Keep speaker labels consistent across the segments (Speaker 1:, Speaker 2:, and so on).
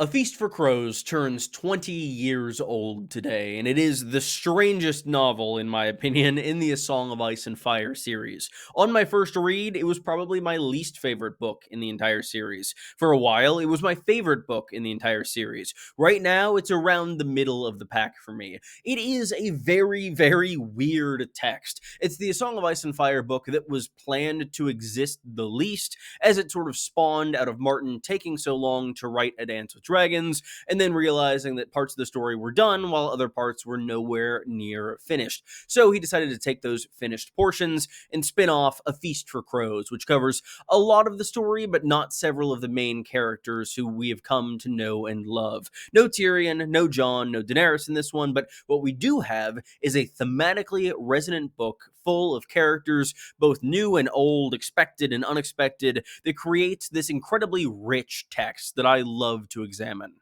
Speaker 1: A Feast for Crows turns 20 years old today, and it is the strangest novel, in my opinion, in the A Song of Ice and Fire series. On my first read, it was probably my least favorite book in the entire series. For a while, it was my favorite book in the entire series. Right now, it's around the middle of the pack for me. It is a very, very weird text. It's the A Song of Ice and Fire book that was planned to exist the least, as it sort of spawned out of Martin taking so long to write A Dance with Dragons, and then realizing that parts of the story were done while other parts were nowhere near finished. So he decided to take those finished portions and spin off A Feast for Crows, which covers a lot of the story, but not several of the main characters who we have come to know and love. No Tyrion, no Jon, no Daenerys in this one, but what we do have is a thematically resonant book full of characters, both new and old, expected and unexpected, that creates this incredibly rich text that I love to examine.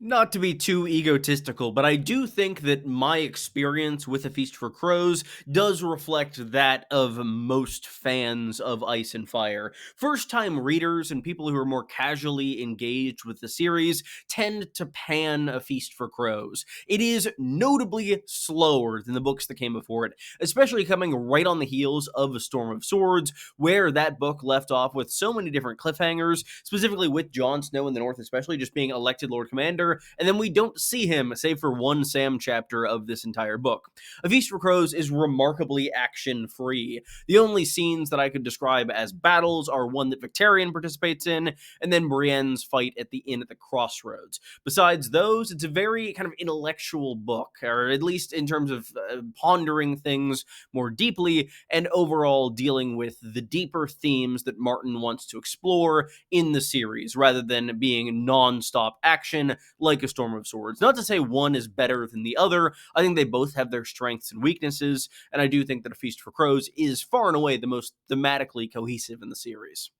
Speaker 1: Not to be too egotistical, but I do think that my experience with A Feast for Crows does reflect that of most fans of Ice and Fire. First time readers and people who are more casually engaged with the series tend to pan A Feast for Crows. It is notably slower than the books that came before it, especially coming right on the heels of A Storm of Swords, where that book left off with so many different cliffhangers, specifically with Jon Snow in the North, especially just being elected Lord Commander, and then we don't see him save for one Sam chapter of this entire book. A Feast for Crows is remarkably action-free. The only scenes that I could describe as battles are one that Victarion participates in, and then Brienne's fight at the inn at the crossroads. Besides those, it's a very kind of intellectual book, or at least in terms of pondering things more deeply, and overall dealing with the deeper themes that Martin wants to explore in the series, rather than being non-stop action like A Storm of Swords. Not to say one is better than the other. I think they both have their strengths and weaknesses, and I do think that A Feast for Crows is far and away the most thematically cohesive in the series.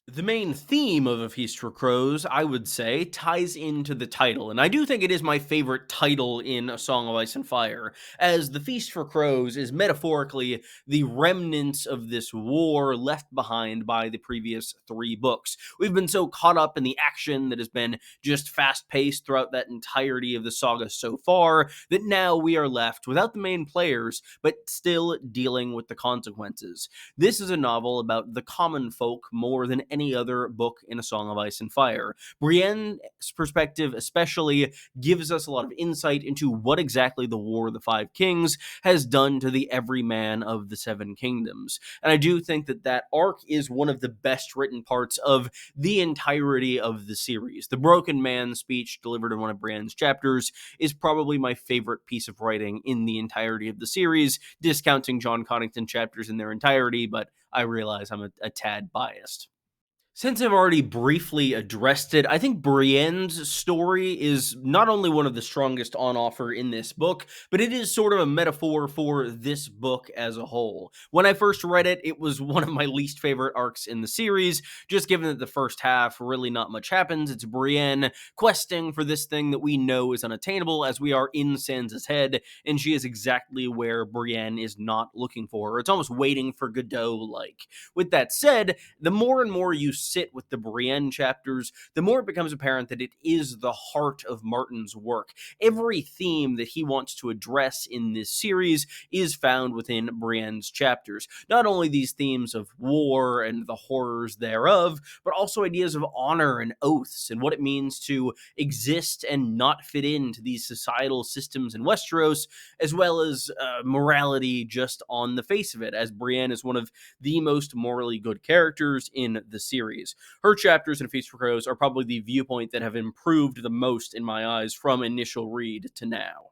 Speaker 1: The main theme of A Feast for Crows, I would say, ties into the title, and I do think it is my favorite title in A Song of Ice and Fire, as The Feast for Crows is metaphorically the remnants of this war left behind by the previous three books. We've been so caught up in the action that has been just fast-paced throughout that entirety of the saga so far, that now we are left without the main players, but still dealing with the consequences. This is a novel about the common folk more than any other book in A Song of Ice and Fire. Brienne's perspective especially gives us a lot of insight into what exactly the War of the Five Kings has done to the everyman of the Seven Kingdoms. And I do think that that arc is one of the best written parts of the entirety of the series. The Broken Man speech delivered in one of Brienne's chapters is probably my favorite piece of writing in the entirety of the series, discounting John Connington chapters in their entirety, but I realize I'm a tad biased. Since I've already briefly addressed it, I think Brienne's story is not only one of the strongest on offer in this book, but it is sort of a metaphor for this book as a whole. When I first read it, it was one of my least favorite arcs in the series, just given that the first half, really not much happens. It's Brienne questing for this thing that we know is unattainable, as we are in Sansa's head, and she is exactly where Brienne is not looking for her. It's almost waiting for Godot-like. With that said, the more and more you sit with the Brienne chapters, the more it becomes apparent that it is the heart of Martin's work. Every theme that he wants to address in this series is found within Brienne's chapters. Not only these themes of war and the horrors thereof, but also ideas of honor and oaths and what it means to exist and not fit into these societal systems in Westeros, as well as morality just on the face of it, as Brienne is one of the most morally good characters in the series. Her chapters in Feast for Crows are probably the viewpoint that have improved the most in my eyes from initial read to now.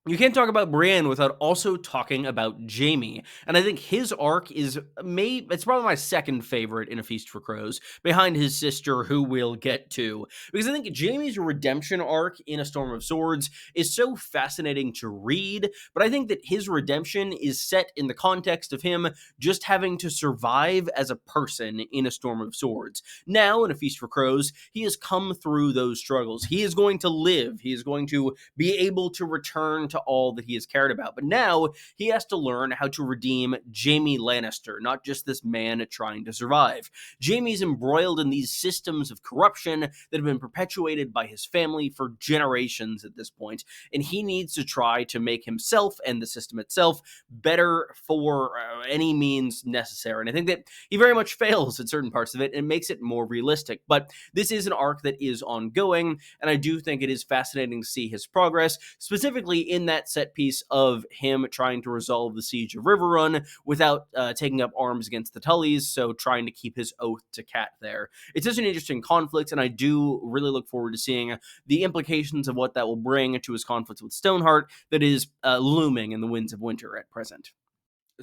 Speaker 1: You can't talk about Brienne without also talking about Jaime, and I think his arc is it's probably my second favorite in A Feast for Crows, behind his sister, who we'll get to, because I think Jaime's redemption arc in A Storm of Swords is so fascinating to read, but I think that his redemption is set in the context of him just having to survive as a person in A Storm of Swords. Now, in A Feast for Crows, he has come through those struggles. He is going to live. He is going to be able to return to all that he has cared about. But now he has to learn how to redeem Jaime Lannister, not just this man trying to survive. Jaime's embroiled in these systems of corruption that have been perpetuated by his family for generations at this point, and he needs to try to make himself and the system itself better for any means necessary. And I think that he very much fails at certain parts of it and makes it more realistic. But this is an arc that is ongoing, and I do think it is fascinating to see his progress, specifically in that set piece of him trying to resolve the siege of Riverrun without taking up arms against the Tullys, so trying to keep his oath to Cat there. It's just an interesting conflict, and I do really look forward to seeing the implications of what that will bring to his conflict with Stoneheart that is looming in the Winds of Winter at present.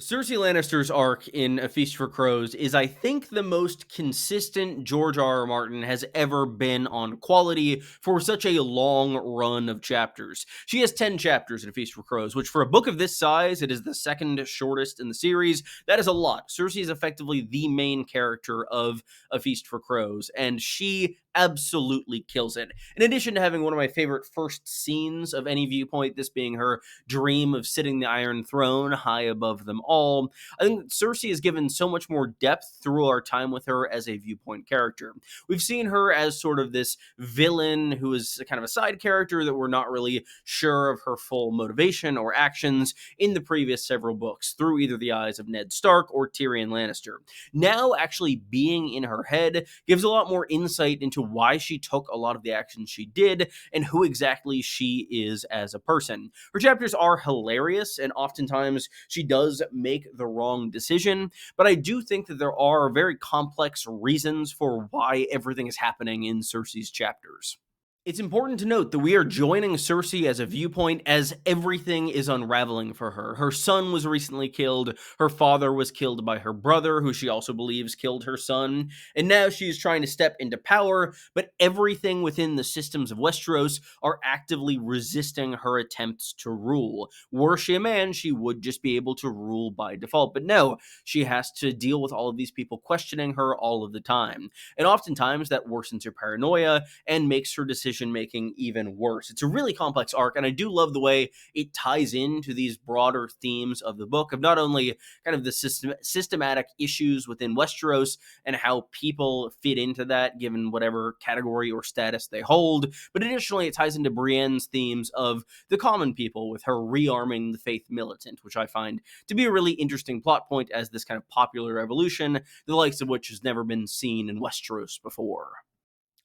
Speaker 1: Cersei Lannister's arc in A Feast for Crows is, I think, the most consistent George R. R. Martin has ever been on quality for such a long run of chapters. She has 10 chapters in A Feast for Crows, which for a book of this size, it is the second shortest in the series. That is a lot. Cersei is effectively the main character of A Feast for Crows, and she absolutely kills it. In addition to having one of my favorite first scenes of any viewpoint, this being her dream of sitting the Iron Throne high above them all, I think Cersei is given so much more depth through our time with her as a viewpoint character. We've seen her as sort of this villain who is kind of a side character that we're not really sure of her full motivation or actions in the previous several books through either the eyes of Ned Stark or Tyrion Lannister. Now, actually being in her head gives a lot more insight into why she took a lot of the actions she did and who exactly she is as a person. Her chapters are hilarious, and oftentimes she does make the wrong decision, but I do think that there are very complex reasons for why everything is happening in Cersei's chapters. It's important to note that we are joining Cersei as a viewpoint as everything is unraveling for her. Her son was recently killed, her father was killed by her brother, who she also believes killed her son, and now she is trying to step into power, but everything within the systems of Westeros are actively resisting her attempts to rule. Were she a man, she would just be able to rule by default, but no, she has to deal with all of these people questioning her all of the time, and oftentimes that worsens her paranoia and makes her decision making even worse. It's a really complex arc, and I do love the way it ties into these broader themes of the book of not only kind of the systematic issues within Westeros and how people fit into that given whatever category or status they hold, but additionally it ties into Brienne's themes of the common people with her rearming the Faith Militant, which I find to be a really interesting plot point as this kind of popular revolution, the likes of which has never been seen in Westeros before.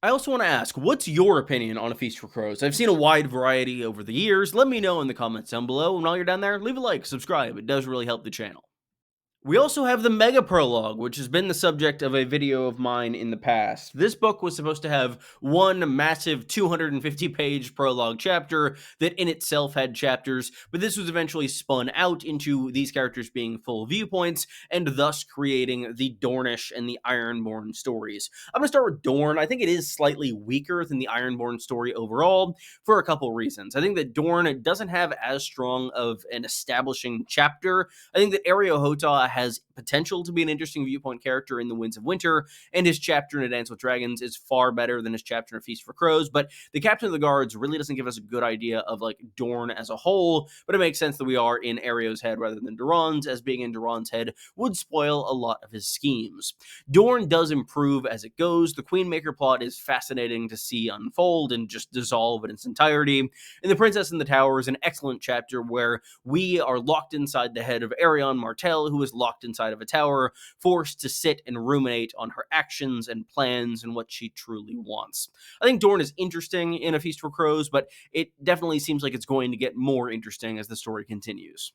Speaker 1: I also want to ask, what's your opinion on A Feast for Crows? I've seen a wide variety over the years. Let me know in the comments down below. And while you're down there, leave a like, subscribe. It does really help the channel. We also have the Mega Prologue, which has been the subject of a video of mine in the past. This book was supposed to have one massive 250-page prologue chapter that in itself had chapters, but this was eventually spun out into these characters being full viewpoints, and thus creating the Dornish and the Ironborn stories. I'm going to start with Dorne. I think it is slightly weaker than the Ironborn story overall, for a couple reasons. I think that Dorne doesn't have as strong of an establishing chapter. I think that Areo Hotah has potential to be an interesting viewpoint character in the Winds of Winter, and his chapter in A Dance with Dragons is far better than his chapter in A Feast for Crows, but the Captain of the Guards really doesn't give us a good idea of like Dorne as a whole, but it makes sense that we are in Areo's head rather than Duran's, as being in Duran's head would spoil a lot of his schemes. Dorne does improve as it goes. The Queenmaker plot is fascinating to see unfold and just dissolve in its entirety, and The Princess in the Tower is an excellent chapter where we are locked inside the head of Arion Martell, who is locked inside of a tower, forced to sit and ruminate on her actions and plans and what she truly wants. I think Dorne is interesting in A Feast for Crows, but it definitely seems like it's going to get more interesting as the story continues.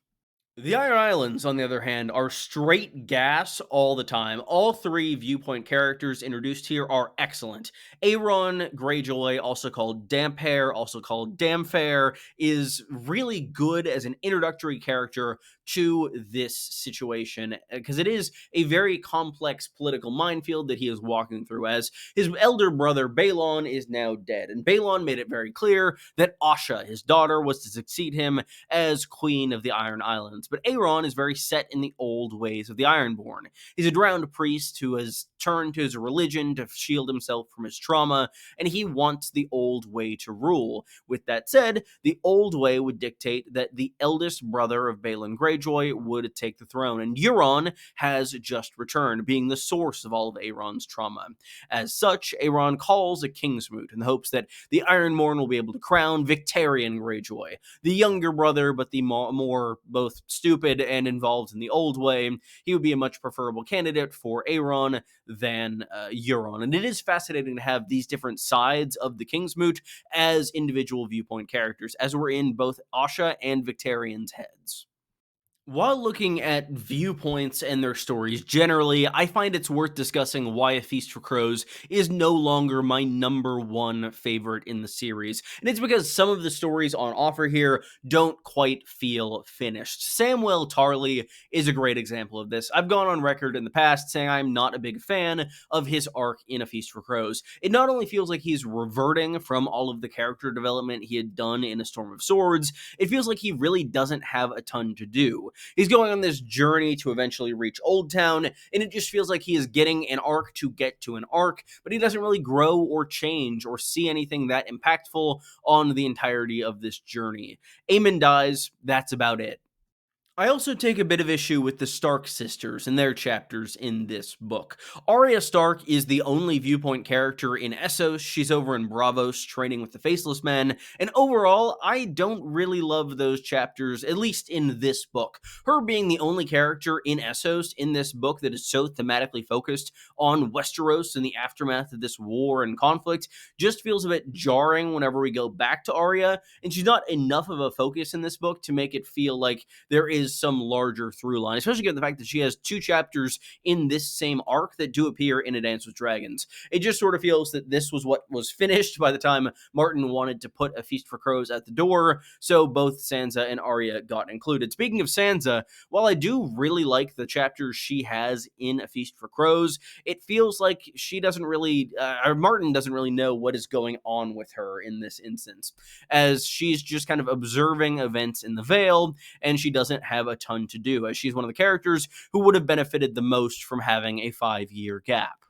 Speaker 1: The Iron Islands, on the other hand, are straight gas all the time. All three viewpoint characters introduced here are excellent. Aeron Greyjoy, also called Damphair, also called Damfair, is really good as an introductory character to this situation, because it is a very complex political minefield that he is walking through, as his elder brother Balon is now dead, and Balon made it very clear that Asha, his daughter, was to succeed him as Queen of the Iron Islands. but Aeron is very set in the old ways of the Ironborn. He's a drowned priest who has turned to his religion to shield himself from his trauma, and he wants the old way to rule. With that said, the old way would dictate that the eldest brother of Balon Greyjoy would take the throne, and Euron has just returned, being the source of all of Aeron's trauma. As such, Aeron calls a Kingsmoot in the hopes that the Ironborn will be able to crown Victarion Greyjoy, the younger brother, but the more both stupid and involved in the old way. He would be a much preferable candidate for Aeron than Euron. And it is fascinating to have these different sides of the Kingsmoot as individual viewpoint characters, as we're in both Asha and Victarion's heads. While looking at viewpoints and their stories generally, I find it's worth discussing why A Feast for Crows is no longer my number one favorite in the series. And it's because some of the stories on offer here don't quite feel finished. Samwell Tarly is a great example of this. I've gone on record in the past saying I'm not a big fan of his arc in A Feast for Crows. It not only feels like he's reverting from all of the character development he had done in A Storm of Swords, it feels like he really doesn't have a ton to do. He's going on this journey to eventually reach Old Town, and it just feels like he is getting an arc to get to an arc, but he doesn't really grow or change or see anything that impactful on the entirety of this journey. Aemon dies, that's about it. I also take a bit of issue with the Stark sisters and their chapters in this book. Arya Stark is the only viewpoint character in Essos. She's over in Braavos training with the Faceless Men, and overall, I don't really love those chapters, at least in this book. Her being the only character in Essos in this book that is so thematically focused on Westeros and the aftermath of this war and conflict just feels a bit jarring whenever we go back to Arya, and she's not enough of a focus in this book to make it feel like there is some larger through line, especially given the fact that she has 2 chapters in this same arc that do appear in A Dance with Dragons. It just sort of feels that this was what was finished by the time Martin wanted to put A Feast for Crows at the door, so both Sansa and Arya got included. Speaking of Sansa, while I do really like the chapters she has in A Feast for Crows, it feels like she doesn't really, or Martin doesn't really know what is going on with her in this instance, as she's just kind of observing events in the Vale, and she doesn't have a ton to do, as she's one of the characters who would have benefited the most from having a 5-year gap.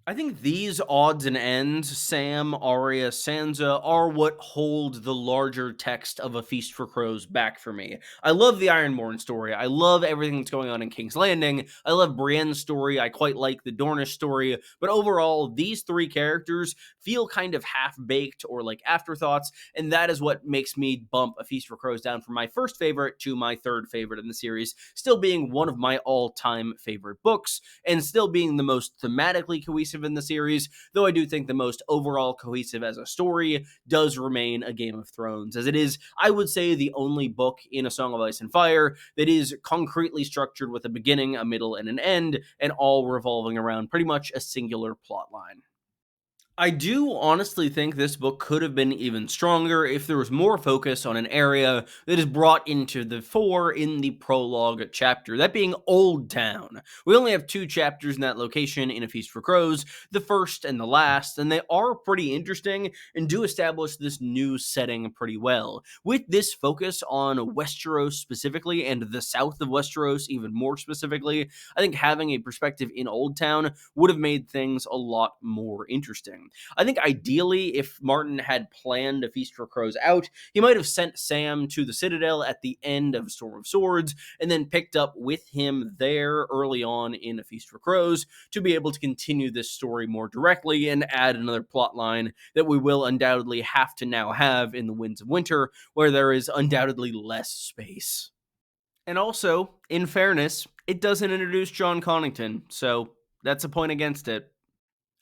Speaker 1: I think these odds and ends, Sam, Arya, Sansa, are what hold the larger text of A Feast for Crows back for me. I love the Ironborn story. I love everything that's going on in King's Landing. I love Brienne's story. I quite like the Dornish story. But overall, these 3 characters feel kind of half-baked or like afterthoughts, and that is what makes me bump A Feast for Crows down from my first favorite to my third favorite in the series, still being one of my all-time favorite books, and still being the most thematically cohesive in the series, though I do think the most overall cohesive as a story does remain A Game of Thrones, as it is, I would say, the only book in A Song of Ice and Fire that is concretely structured with a beginning, a middle, and an end, and all revolving around pretty much a singular plotline. I do honestly think this book could have been even stronger if there was more focus on an area that is brought into the fore in the prologue chapter, that being Old Town. We only have 2 chapters in that location in A Feast for Crows, the first and the last, and they are pretty interesting and do establish this new setting pretty well. With this focus on Westeros specifically, and the south of Westeros even more specifically, I think having a perspective in Old Town would have made things a lot more interesting. I think ideally, if Martin had planned A Feast for Crows out, he might have sent Sam to the Citadel at the end of Storm of Swords, and then picked up with him there early on in A Feast for Crows to be able to continue this story more directly and add another plot line that we will undoubtedly have to now have in The Winds of Winter, where there is undoubtedly less space. And also, in fairness, it doesn't introduce John Connington, so that's a point against it.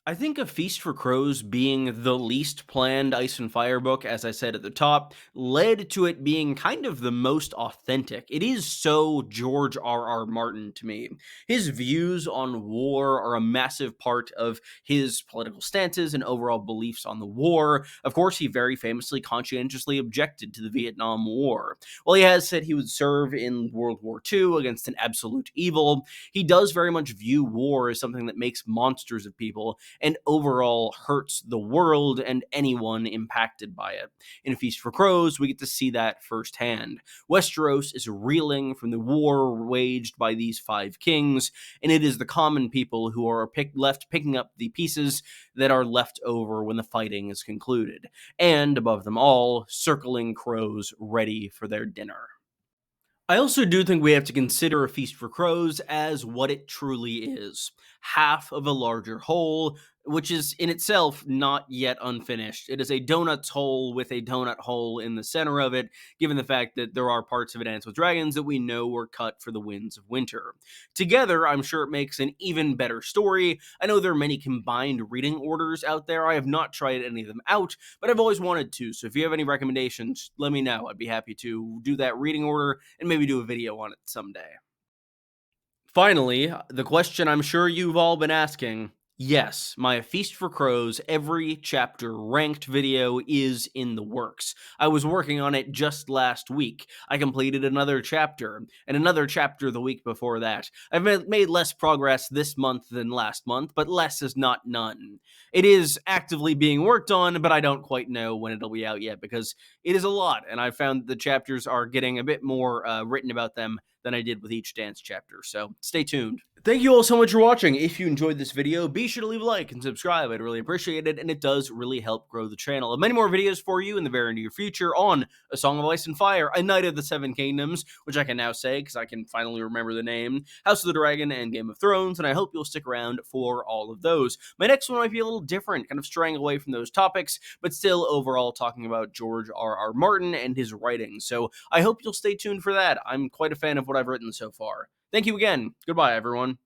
Speaker 1: I think A Feast for Crows being the least planned Ice and Fire book, as I said at the top, led to it being kind of the most authentic. It is so George R.R. Martin to me. His views on war are a massive part of his political stances and overall beliefs on the war. Of course, he very famously conscientiously objected to the Vietnam War. While he has said he would serve in World War II against an absolute evil, he does very much view war as something that makes monsters of people, and overall hurts the world and anyone impacted by it. In A Feast for Crows, we get to see that firsthand. Westeros is reeling from the war waged by these five kings, and it is the common people who are left picking up the pieces that are left over when the fighting is concluded, and above them all, circling crows ready for their dinner. I also do think we have to consider A Feast for Crows as what it truly is, half of a larger whole, which is in itself not yet unfinished. It is a donut's hole with a donut hole in the center of it, given the fact that there are parts of A Dance with Dragons that we know were cut for the Winds of Winter. Together, I'm sure it makes an even better story. I know there are many combined reading orders out there. I have not tried any of them out, but I've always wanted to, so if you have any recommendations, let me know. I'd be happy to do that reading order and maybe do a video on it someday. Finally, the question I'm sure you've all been asking. Yes, my Feast for Crows every chapter ranked video is in the works. I was working on it just last week. I completed another chapter, and another chapter the week before that. I've made less progress this month than last month, but less is not none. It is actively being worked on, but I don't quite know when it'll be out yet because it is a lot, and I found the chapters are getting a bit more written about them than I did with each dance chapter, so stay tuned. Thank you all so much for watching. If you enjoyed this video, be sure to leave a like and subscribe. I'd really appreciate it, and it does really help grow the channel. I have many more videos for you in the very near future on A Song of Ice and Fire, A Knight of the Seven Kingdoms, which I can now say because I can finally remember the name, House of the Dragon, and Game of Thrones, and I hope you'll stick around for all of those. My next one might be a little different, kind of straying away from those topics, but still overall talking about George R.R. Martin and his writing, so I hope you'll stay tuned for that. I'm quite a fan of what I've written so far. Thank you again. Goodbye, everyone.